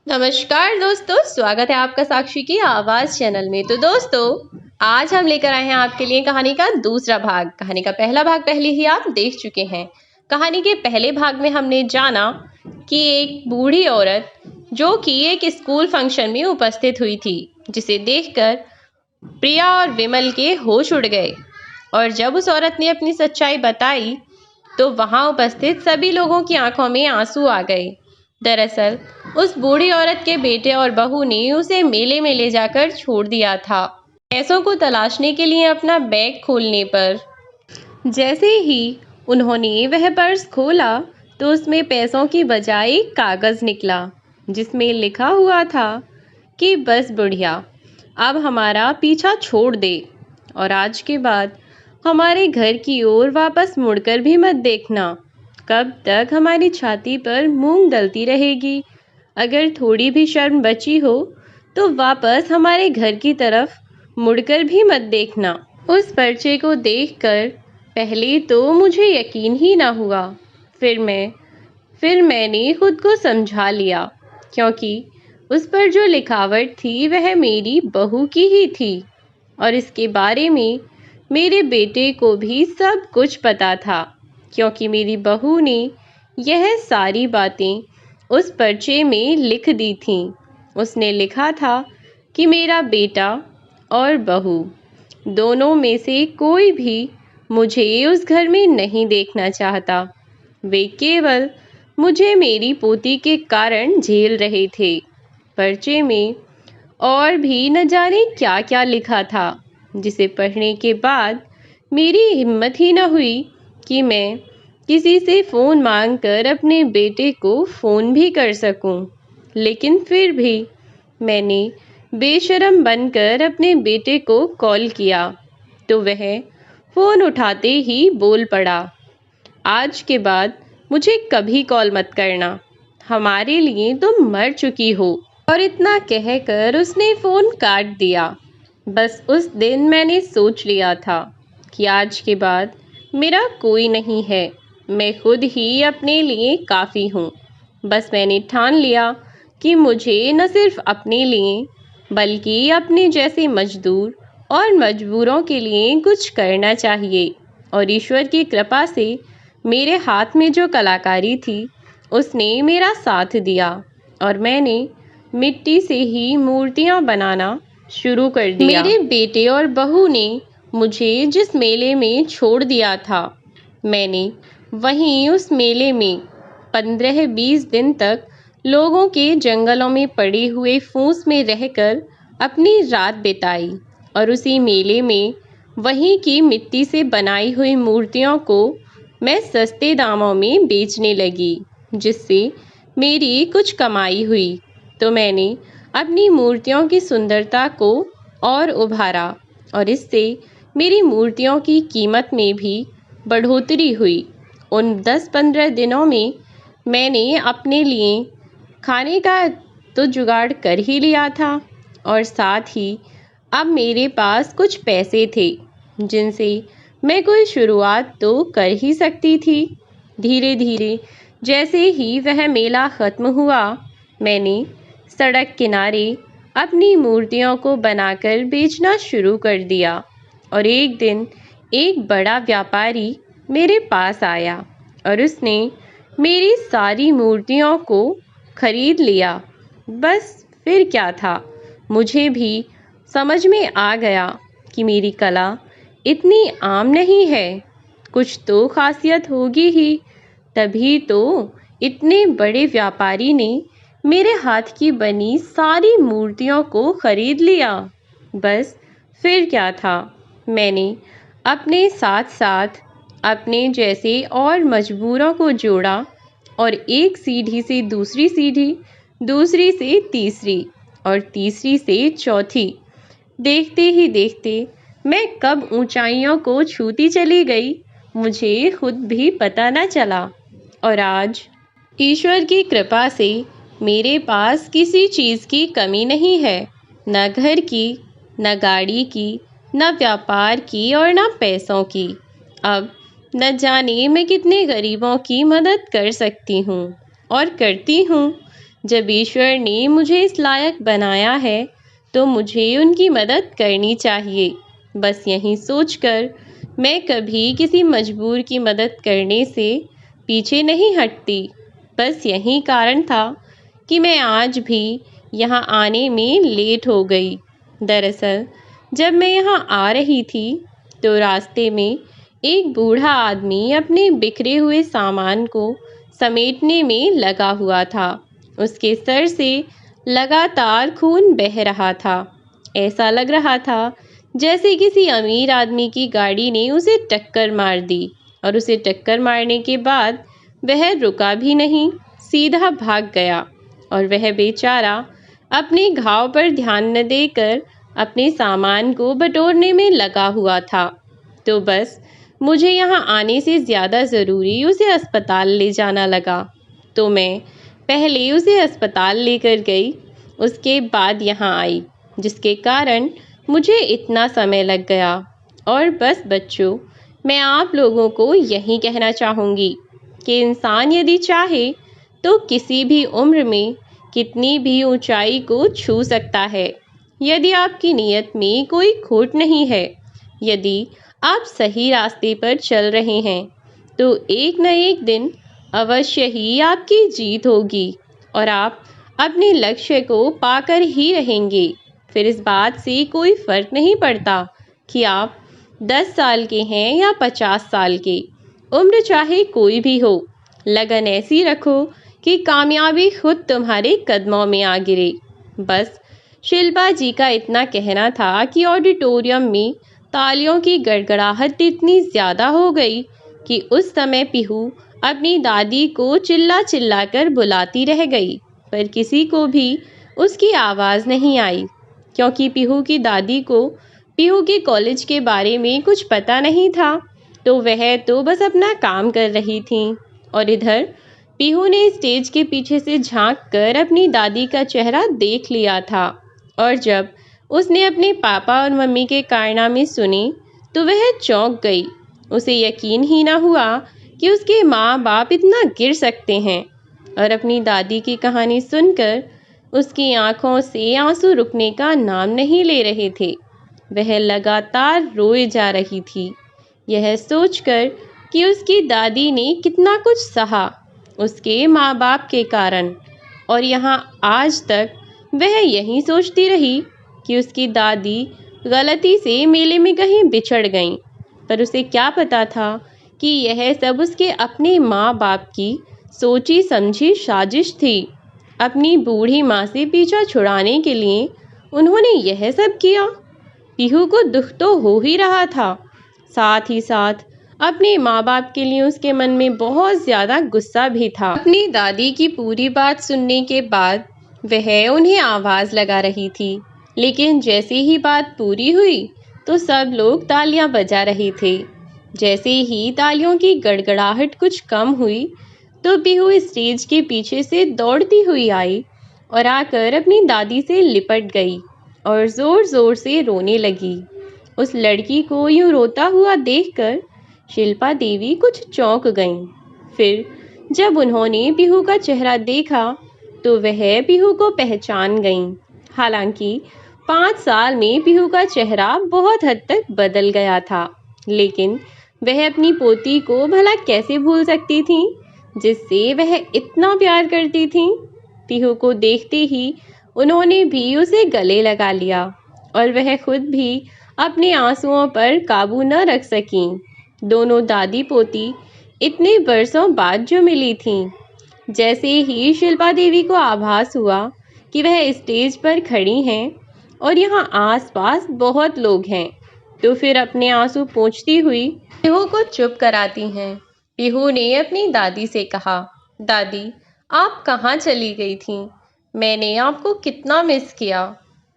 नमस्कार दोस्तों, स्वागत है आपका साक्षी की आवाज चैनल में। तो दोस्तों, आज हम लेकर आए हैं आपके लिए कहानी का दूसरा भाग। कहानी का पहला भाग पहले ही आप देख चुके हैं। कहानी के पहले भाग में हमने जाना कि एक बूढ़ी औरत जो कि एक स्कूल फंक्शन में उपस्थित हुई थी, जिसे देखकर प्रिया और विमल के होश उड़ गए। और जब उस औरत ने अपनी सच्चाई बताई तो वहां उपस्थित सभी लोगों की आंखों में आंसू आ गए। दरअसल उस बूढ़ी औरत के बेटे और बहू ने उसे मेले में ले जाकर छोड़ दिया था, पैसों को तलाशने के लिए। अपना बैग खोलने पर जैसे ही उन्होंने वह पर्स खोला तो उसमें पैसों की बजाय एक कागज निकला, जिसमें लिखा हुआ था कि बस बुढ़िया, अब हमारा पीछा छोड़ दे और आज के बाद हमारे घर की ओर वापस मुड़कर भी मत देखना। कब तक हमारी छाती पर मूंग डलती रहेगी? अगर थोड़ी भी शर्म बची हो तो वापस हमारे घर की तरफ मुड़कर भी मत देखना। उस पर्चे को देखकर पहले तो मुझे यकीन ही ना हुआ। फिर मैंने खुद को समझा लिया, क्योंकि उस पर जो लिखावट थी वह मेरी बहू की ही थी और इसके बारे में मेरे बेटे को भी सब कुछ पता था, क्योंकि मेरी बहू ने यह सारी बातें उस पर्चे में लिख दी थीं। उसने लिखा था कि मेरा बेटा और बहू दोनों में से कोई भी मुझे उस घर में नहीं देखना चाहता। वे केवल मुझे मेरी पोती के कारण झेल रहे थे। पर्चे में और भी न जाने क्या क्या लिखा था, जिसे पढ़ने के बाद मेरी हिम्मत ही न हुई कि मैं किसी से फ़ोन मांगकर अपने बेटे को फ़ोन भी कर सकूं। लेकिन फिर भी मैंने बेशर्म बनकर अपने बेटे को कॉल किया तो वह फ़ोन उठाते ही बोल पड़ा, आज के बाद मुझे कभी कॉल मत करना, हमारे लिए तुम मर चुकी हो। और इतना कहकर उसने फ़ोन काट दिया। बस उस दिन मैंने सोच लिया था कि आज के बाद मेरा कोई नहीं है, मैं खुद ही अपने लिए काफ़ी हूँ। बस मैंने ठान लिया कि मुझे न सिर्फ अपने लिए बल्कि अपने जैसे मजदूर और मजबूरों के लिए कुछ करना चाहिए। और ईश्वर की कृपा से मेरे हाथ में जो कलाकारी थी उसने मेरा साथ दिया और मैंने मिट्टी से ही मूर्तियां बनाना शुरू कर दिया। मेरे बेटे और बहू ने मुझे जिस मेले में छोड़ दिया था, मैंने वहीं उस मेले में 15-20 दिन तक लोगों के जंगलों में पड़े हुए फूस में रहकर अपनी रात बिताई और उसी मेले में वहीं की मिट्टी से बनाई हुई मूर्तियों को मैं सस्ते दामों में बेचने लगी, जिससे मेरी कुछ कमाई हुई। तो मैंने अपनी मूर्तियों की सुंदरता को और उभारा और इससे मेरी मूर्तियों की कीमत में भी बढ़ोतरी हुई। उन 10-15 दिनों में मैंने अपने लिए खाने का तो जुगाड़ कर ही लिया था और साथ ही अब मेरे पास कुछ पैसे थे, जिनसे मैं कोई शुरुआत तो कर ही सकती थी। धीरे धीरे जैसे ही वह मेला ख़त्म हुआ, मैंने सड़क किनारे अपनी मूर्तियों को बनाकर बेचना शुरू कर दिया और एक दिन एक बड़ा व्यापारी मेरे पास आया और उसने मेरी सारी मूर्तियों को खरीद लिया। बस फिर क्या था, मुझे भी समझ में आ गया कि मेरी कला इतनी आम नहीं है, कुछ तो खासियत होगी ही, तभी तो इतने बड़े व्यापारी ने मेरे हाथ की बनी सारी मूर्तियों को खरीद लिया। बस फिर क्या था, मैंने अपने साथ साथ अपने जैसे और मजबूरों को जोड़ा और एक सीढ़ी से दूसरी सीढ़ी, दूसरी से तीसरी और तीसरी से चौथी, देखते ही देखते मैं कब ऊंचाइयों को छूती चली गई, मुझे खुद भी पता न चला। और आज ईश्वर की कृपा से मेरे पास किसी चीज़ की कमी नहीं है, न घर की, न गाड़ी की, न व्यापार की और न पैसों की। अब न जाने मैं कितने गरीबों की मदद कर सकती हूँ और करती हूँ। जब ईश्वर ने मुझे इस लायक बनाया है तो मुझे उनकी मदद करनी चाहिए। बस यही सोचकर मैं कभी किसी मजबूर की मदद करने से पीछे नहीं हटती। बस यही कारण था कि मैं आज भी यहाँ आने में लेट हो गई। दरअसल जब मैं यहाँ आ रही थी तो रास्ते में एक बूढ़ा आदमी अपने बिखरे हुए सामान को समेटने में लगा हुआ था। उसके सर से लगातार खून बह रहा था। ऐसा लग रहा था जैसे किसी अमीर आदमी की गाड़ी ने उसे टक्कर मार दी, और उसे टक्कर मारने के बाद वह रुका भी नहीं, सीधा भाग गया। और वह बेचारा अपने घाव पर ध्यान न देकर अपने सामान को बटोरने में लगा हुआ था। तो बस मुझे यहाँ आने से ज़्यादा ज़रूरी उसे अस्पताल ले जाना लगा, तो मैं पहले उसे अस्पताल लेकर गई, उसके बाद यहाँ आई, जिसके कारण मुझे इतना समय लग गया। और बस बच्चों, मैं आप लोगों को यही कहना चाहूँगी कि इंसान यदि चाहे तो किसी भी उम्र में कितनी भी ऊंचाई को छू सकता है। यदि आपकी नीयत में कोई खोट नहीं है, यदि आप सही रास्ते पर चल रहे हैं, तो एक न एक दिन अवश्य ही आपकी जीत होगी और आप अपने लक्ष्य को पाकर ही रहेंगे। फिर इस बात से कोई फर्क नहीं पड़ता कि आप 10 साल के हैं या 50 साल के, उम्र चाहे कोई भी हो, लगन ऐसी रखो कि कामयाबी खुद तुम्हारे कदमों में आ गिरे। बस शिल्पा जी का इतना कहना था कि ऑडिटोरियम में तालियों की गड़गड़ाहट इतनी ज़्यादा हो गई कि उस समय पीहू अपनी दादी को चिल्ला चिल्ला कर बुलाती रह गई, पर किसी को भी उसकी आवाज़ नहीं आई, क्योंकि पीहू की दादी को पीहू के कॉलेज के बारे में कुछ पता नहीं था। तो वह तो बस अपना काम कर रही थी, और इधर पीहू ने स्टेज के पीछे से झांक कर अपनी दादी का चेहरा देख लिया था। और जब उसने अपने पापा और मम्मी के कारनामे सुने तो वह चौंक गई। उसे यकीन ही ना हुआ कि उसके माँ बाप इतना गिर सकते हैं। और अपनी दादी की कहानी सुनकर उसकी आंखों से आंसू रुकने का नाम नहीं ले रहे थे। वह लगातार रोए जा रही थी, यह सोचकर कि उसकी दादी ने कितना कुछ सहा उसके माँ बाप के कारण, और यहाँ आज तक वह यही सोचती रही कि उसकी दादी गलती से मेले में कहीं बिछड़ गईं। पर उसे क्या पता था कि यह सब उसके अपने माँ बाप की सोची समझी साजिश थी। अपनी बूढ़ी माँ से पीछा छुड़ाने के लिए उन्होंने यह सब किया। पीहू को दुख तो हो ही रहा था, साथ ही साथ अपने माँ बाप के लिए उसके मन में बहुत ज़्यादा गुस्सा भी था। अपनी दादी की पूरी बात सुनने के बाद वह उन्हें आवाज़ लगा रही थी, लेकिन जैसे ही बात पूरी हुई तो सब लोग तालियां बजा रहे थे। जैसे ही तालियों की गड़गड़ाहट कुछ कम हुई तो पीहू स्टेज के पीछे से दौड़ती हुई आई और आकर अपनी दादी से लिपट गई और ज़ोर ज़ोर से रोने लगी। उस लड़की को यूं रोता हुआ देखकर शिल्पा देवी कुछ चौंक गईं। फिर जब उन्होंने पीहू का चेहरा देखा तो वह पीहू को पहचान गईं। हालांकि 5 साल में पीहू का चेहरा बहुत हद तक बदल गया था, लेकिन वह अपनी पोती को भला कैसे भूल सकती थी जिससे वह इतना प्यार करती थी। पीहू को देखते ही उन्होंने भी उसे गले लगा लिया और वह खुद भी अपने आंसुओं पर काबू न रख सकीं। दोनों दादी पोती इतने बरसों बाद जो मिली थीं। जैसे ही शिल्पा देवी को आभास हुआ कि वह स्टेज पर खड़ी हैं और यहाँ आसपास बहुत लोग हैं, तो फिर अपने आंसू पोंछती हुई पीहू को चुप कराती हैं। पीहू ने अपनी दादी से कहा, दादी आप कहाँ चली गई थीं? मैंने आपको कितना मिस किया।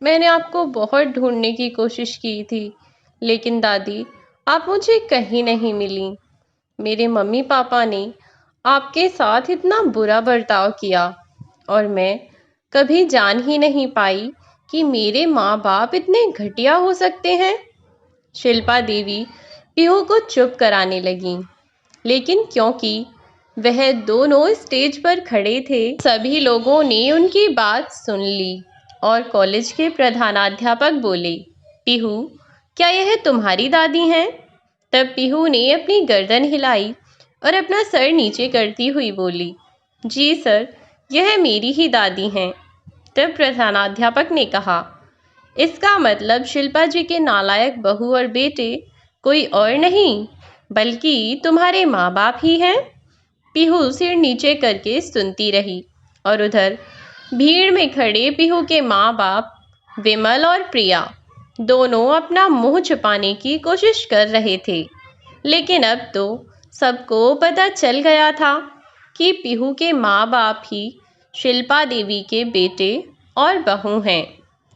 मैंने आपको बहुत ढूंढने की कोशिश की थी, लेकिन दादी आप मुझे कहीं नहीं मिली। मेरे मम्मी पापा ने आपके साथ इतना बुरा बर्ताव किया और मैं कभी जान ही नहीं पाई कि मेरे माँ बाप इतने घटिया हो सकते हैं। शिल्पा देवी पीहू को चुप कराने लगी, लेकिन क्योंकि वह दोनों स्टेज पर खड़े थे। सभी लोगों ने उनकी बात सुन ली और कॉलेज के प्रधानाध्यापक बोले, पीहू, क्या यह तुम्हारी दादी हैं? तब पीहू ने अपनी गर्दन हिलाई और अपना सर नीचे करती हुई बोली, जी सर, यह मेरी ही दादी हैं। तब प्रधानाध्यापक ने कहा, इसका मतलब शिल्पा जी के नालायक बहू और बेटे कोई और नहीं बल्कि तुम्हारे माँ बाप ही हैं। पीहू सिर नीचे करके सुनती रही और उधर भीड़ में खड़े पीहू के माँ बाप विमल और प्रिया दोनों अपना मुंह छुपाने की कोशिश कर रहे थे। लेकिन अब तो सबको पता चल गया था कि पीहू के माँ बाप ही शिल्पा देवी के बेटे और बहू हैं।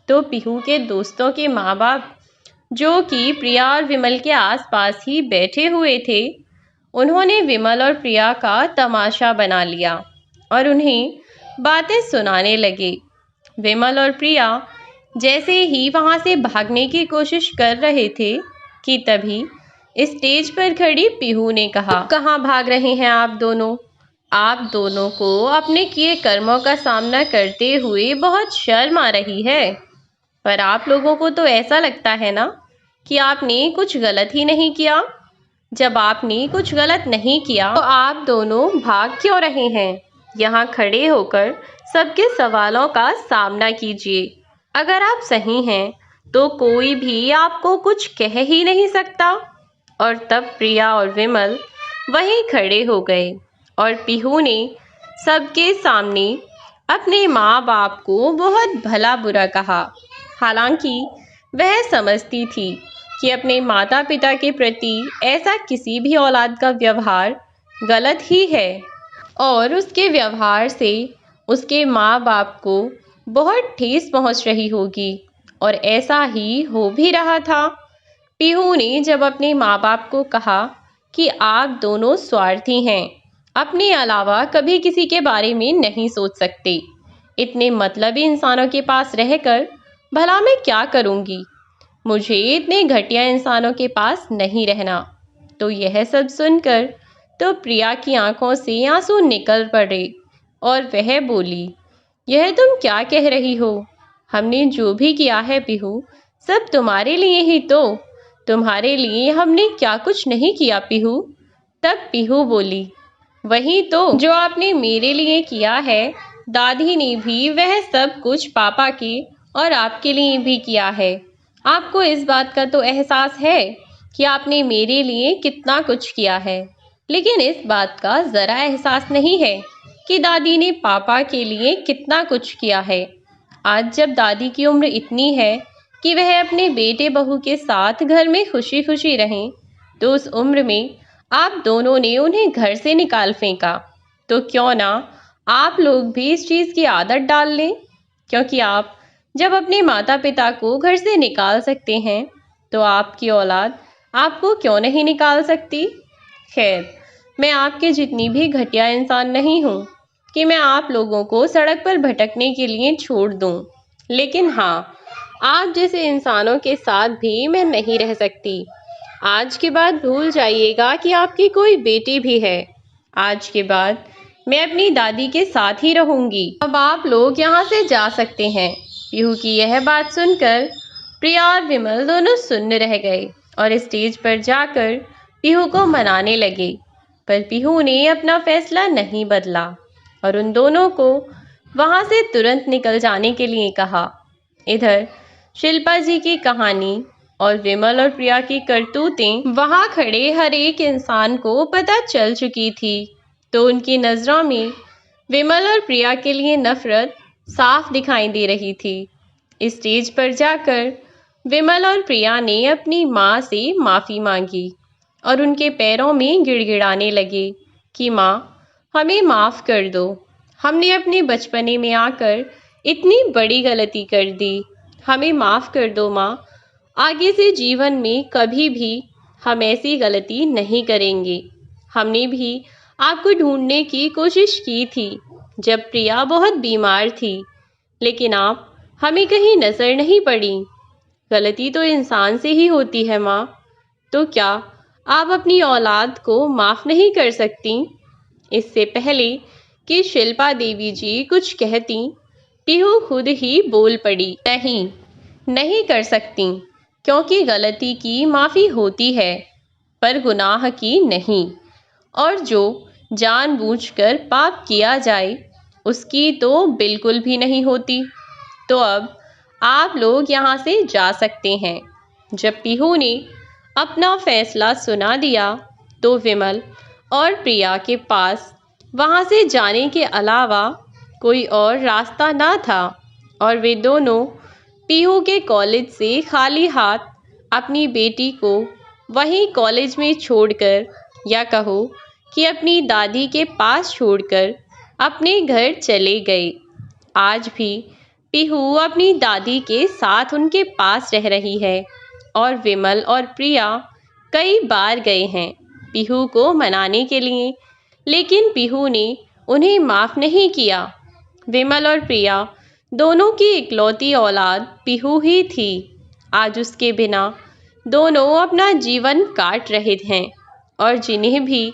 तो पीहू के दोस्तों के माँ बाप, जो कि प्रिया और विमल के आसपास ही बैठे हुए थे, उन्होंने विमल और प्रिया का तमाशा बना लिया और उन्हें बातें सुनाने लगे। विमल और प्रिया जैसे ही वहां से भागने की कोशिश कर रहे थे कि तभी स्टेज पर खड़ी पीहू ने कहा, कहाँ भाग रहे हैं आप दोनों? आप दोनों को अपने किए कर्मों का सामना करते हुए बहुत शर्म आ रही है। पर आप लोगों को तो ऐसा लगता है ना कि आपने कुछ गलत ही नहीं किया। जब आपने कुछ गलत नहीं किया तो आप दोनों भाग क्यों रहे हैं? यहाँ खड़े होकर सबके सवालों का सामना कीजिए। अगर आप सही हैं तो कोई भी आपको कुछ कह ही नहीं सकता। और तब प्रिया और विमल वहीं खड़े हो गए और पीहू ने सबके सामने अपने माँ बाप को बहुत भला बुरा कहा। हालांकि वह समझती थी कि अपने माता पिता के प्रति ऐसा किसी भी औलाद का व्यवहार गलत ही है और उसके व्यवहार से उसके माँ बाप को बहुत ठेस पहुँच रही होगी, और ऐसा ही हो भी रहा था। पीहू ने जब अपने माँ बाप को कहा कि आप दोनों स्वार्थी हैं, अपने अलावा कभी किसी के बारे में नहीं सोच सकते, इतने मतलबी इंसानों के पास रहकर भला मैं क्या करूँगी? मुझे इतने घटिया इंसानों के पास नहीं रहना। तो यह सब सुनकर तो प्रिया की आंखों से आंसू निकल पड़े और वह बोली, यह तुम क्या कह रही हो? हमने जो भी किया है पीहू, सब तुम्हारे लिए ही तो। तुम्हारे लिए हमने क्या कुछ नहीं किया पीहू। तब पीहू बोली, वही तो जो आपने मेरे लिए किया है। दादी ने भी वह सब कुछ पापा के और आपके लिए भी किया है। आपको इस बात का तो एहसास है कि आपने मेरे लिए कितना कुछ किया है, लेकिन इस बात का ज़रा एहसास नहीं है कि दादी ने पापा के लिए कितना कुछ किया है। आज जब दादी की उम्र इतनी है कि वह अपने बेटे बहू के साथ घर में खुशी खुशी रहें, तो उस उम्र में आप दोनों ने उन्हें घर से निकाल फेंका। तो क्यों ना आप लोग भी इस चीज़ की आदत डाल लें, क्योंकि आप जब अपने माता पिता को घर से निकाल सकते हैं तो आपकी औलाद आपको क्यों नहीं निकाल सकती। खैर, मैं आपके जितनी भी घटिया इंसान नहीं हूँ कि मैं आप लोगों को सड़क पर भटकने के लिए छोड़ दूँ, लेकिन हाँ, आप जैसे इंसानों के साथ भी मैं नहीं रह सकती। आज के बाद भूल जाइएगा कि आपकी कोई बेटी भी है। आज के बाद मैं अपनी दादी के साथ ही रहूंगी। अब आप लोग यहाँ से जा सकते हैं। पीहू की यह बात सुनकर प्रिया और विमल दोनों सुन्न रह गए और स्टेज पर जाकर पीहू को मनाने लगे। पर पीहू ने अपना फैसला नहीं बदला और उन दोनों को वहाँ से तुरंत निकल जाने के लिए कहा। इधर शिल्पा जी की कहानी और विमल और प्रिया की करतूतें वहाँ खड़े हर एक इंसान को पता चल चुकी थी। तो उनकी नज़रों में विमल और प्रिया के लिए नफरत साफ दिखाई दे रही थी। स्टेज पर जाकर विमल और प्रिया ने अपनी माँ से माफ़ी मांगी और उनके पैरों में गिड़गिड़ाने लगे कि माँ, हमें माफ़ कर दो। हमने अपने बचपने में आकर इतनी बड़ी गलती कर दी। हमें माफ़ कर दो माँ। आगे से जीवन में कभी भी हम ऐसी गलती नहीं करेंगे। हमने भी आपको ढूंढने की कोशिश की थी जब प्रिया बहुत बीमार थी, लेकिन आप हमें कहीं नज़र नहीं पड़ी। गलती तो इंसान से ही होती है माँ। तो क्या आप अपनी औलाद को माफ़ नहीं कर सकती? इससे पहले कि शिल्पा देवी जी कुछ कहती, पीहू खुद ही बोल पड़ी, नहीं, नहीं कर सकती, क्योंकि गलती की माफ़ी होती है पर गुनाह की नहीं, और जो जानबूझकर पाप किया जाए उसकी तो बिल्कुल भी नहीं होती। तो अब आप लोग यहाँ से जा सकते हैं। जब पीहू ने अपना फैसला सुना दिया तो विमल और प्रिया के पास वहाँ से जाने के अलावा कोई और रास्ता ना था, और वे दोनों पीहू के कॉलेज से खाली हाथ अपनी बेटी को वहीं कॉलेज में छोड़कर, या कहो कि अपनी दादी के पास छोड़कर अपने घर चले गए। आज भी पीहू अपनी दादी के साथ उनके पास रह रही है, और विमल और प्रिया कई बार गए हैं पीहू को मनाने के लिए, लेकिन पीहू ने उन्हें माफ़ नहीं किया। विमल और प्रिया दोनों की इकलौती औलाद पीहू ही थी। आज उसके बिना दोनों अपना जीवन काट रहे हैं, और जिन्हें भी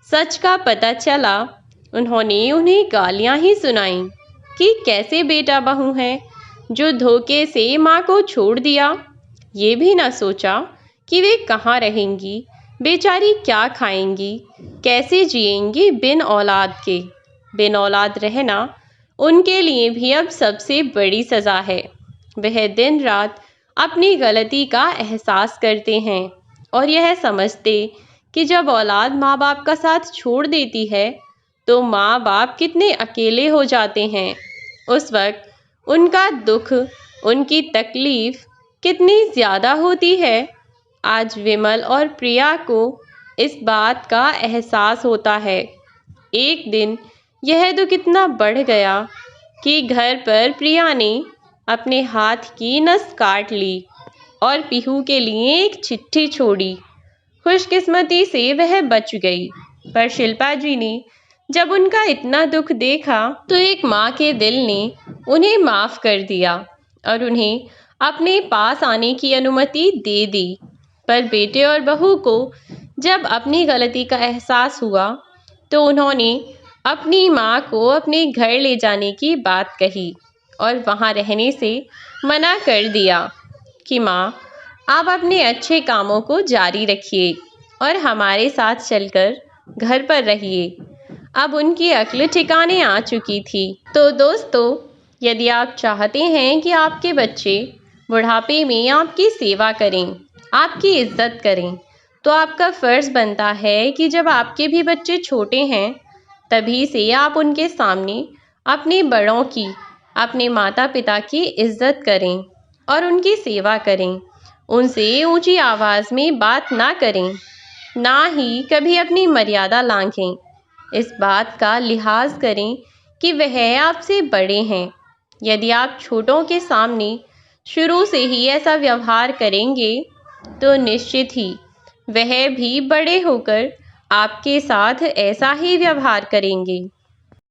सच का पता चला उन्होंने उन्हें गालियां ही सुनाईं कि कैसे बेटा बहू हैं जो धोखे से माँ को छोड़ दिया। ये भी ना सोचा कि वे कहाँ रहेंगी, बेचारी क्या खाएंगी, कैसे जिएंगी बिन औलाद के। बिन औलाद रहना उनके लिए भी अब सबसे बड़ी सज़ा है। वह दिन रात अपनी गलती का एहसास करते हैं और यह समझते कि जब औलाद माँ बाप का साथ छोड़ देती है तो माँ बाप कितने अकेले हो जाते हैं। उस वक्त उनका दुख, उनकी तकलीफ़ कितनी ज़्यादा होती है। आज विमल और प्रिया को इस बात का एहसास होता है। एक दिन यह तो कितना बढ़ गया कि घर पर प्रिया ने अपने हाथ की नस काट ली और पीहू के लिए एक चिट्ठी छोड़ी। खुशकिस्मती से वह बच गई, पर शिल्पा जी ने जब उनका इतना दुख देखा तो एक माँ के दिल ने उन्हें माफ़ कर दिया और उन्हें अपने पास आने की अनुमति दे दी। पर बेटे और बहू को जब अपनी गलती का एहसास हुआ तो उन्होंने अपनी माँ को अपने घर ले जाने की बात कही और वहाँ रहने से मना कर दिया कि माँ, आप अपने अच्छे कामों को जारी रखिए और हमारे साथ चलकर घर पर रहिए। अब उनकी अक्ल ठिकाने आ चुकी थी। तो दोस्तों, यदि आप चाहते हैं कि आपके बच्चे बुढ़ापे में आपकी सेवा करें, आपकी इज्जत करें, तो आपका फ़र्ज़ बनता है कि जब आपके भी बच्चे छोटे हैं तभी से आप उनके सामने अपने बड़ों की, अपने माता पिता की इज्जत करें और उनकी सेवा करें। उनसे ऊंची आवाज़ में बात ना करें, ना ही कभी अपनी मर्यादा लांघें। इस बात का लिहाज करें कि वह आपसे बड़े हैं। यदि आप छोटों के सामने शुरू से ही ऐसा व्यवहार करेंगे तो निश्चित ही वह भी बड़े होकर आपके साथ ऐसा ही व्यवहार करेंगे।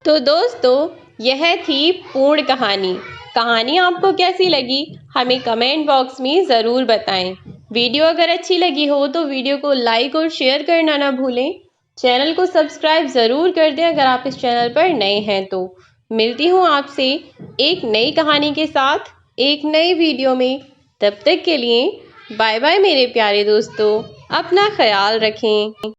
तो दोस्तों, यह थी पूर्ण कहानी। कहानी आपको कैसी लगी हमें कमेंट बॉक्स में ज़रूर बताएं। वीडियो अगर अच्छी लगी हो तो वीडियो को लाइक और शेयर करना ना भूलें। चैनल को सब्सक्राइब ज़रूर कर दें अगर आप इस चैनल पर नए हैं तो। मिलती हूँ आपसे एक नई कहानी के साथ एक नई वीडियो में। तब तक के लिए बाय बाय मेरे प्यारे दोस्तों, अपना ख्याल रखें।